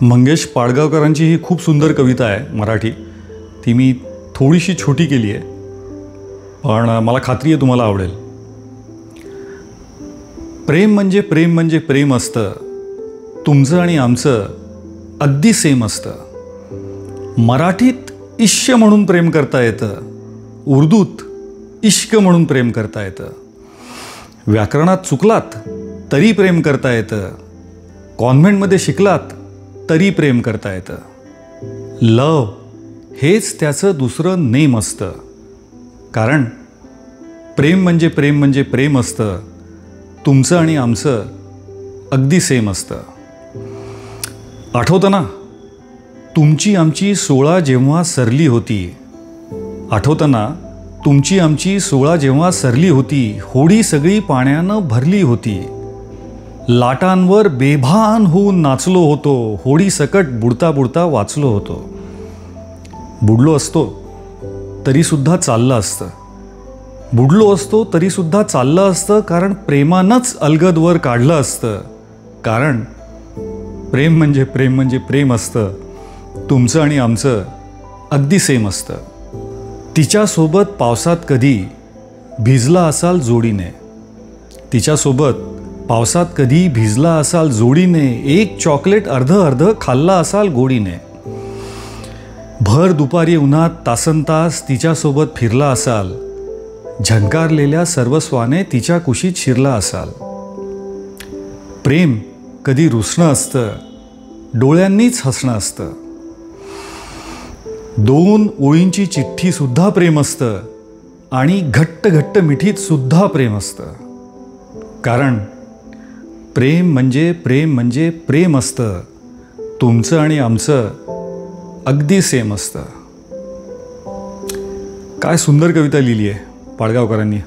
मंगेश पाडगावकरांची ही खूप सुंदर कविता आहे मराठी. ती मी थोडीशी छोटी केली आहे, पण मला खात्री आहे तुम्हाला आवडेल. प्रेम म्हणजे प्रेम म्हणजे प्रेम असतं, तुमचं आणि आमचं अगदी सेम असतं. मराठीत इश्क म्हणून प्रेम करता येतं, उर्दूत इश्क म्हणून प्रेम करता येतं. व्याकरणात चुकलात तरी प्रेम करता येतं, कॉन्व्हेंटमध्ये शिकलात तरी प्रेम करता येतं. लव हेच त्याचं दुसरं नेम असतं, कारण प्रेम म्हणजे प्रेम म्हणजे प्रेम असतं, तुमचं आणि आमचं अगदी सेम असतं. आठवतं ना तुमची आमची 16 जेव्हा सरली होती, आठवतं ना तुमची आमची 16 जेव्हा सरली होती, होडी सगळी पाण्यानं भरली होती. लाटांवर बेभान होऊन नाचलो होतो, होडी सकट बुडता बुडता वाचलो होतो. बुडलो असतो तरीसुद्धा चाललं असतं, बुडलो असतो तरीसुद्धा चाललं असतं, कारण प्रेमानंच अलगदवर काढलं असतं. कारण प्रेम म्हणजे प्रेम म्हणजे प्रेम असतं, तुमचं आणि आमचं अगदी सेम असतं. तिच्यासोबत पावसात कधी भिजला असाल जोडीने, तिच्यासोबत पावसात कधी भिजला असाल जोडीने, एक चॉकलेट अर्ध अर्ध खाल्ला असाल गोडीने. भर दुपारी उन्हात तासनतास तिच्यासोबत फिरला असाल, झंकारलेल्या सर्वस्वाने तिच्या कुशीत शिरला असाल. प्रेम कधी रुसणं असतं, डोळ्यांनीच हसणं असतं. 2 ओळींची चिठ्ठीसुद्धा प्रेम असतं, आणि घट्ट घट्ट मिठीत सुद्धा प्रेम असतं. कारण प्रेम म्हणजे प्रेम म्हणजे प्रेम असतं, तुमचं आणि आमचं अगदी सेम असतं. काय सुंदर कविता लिहिली आहे पाडगावकरांनी.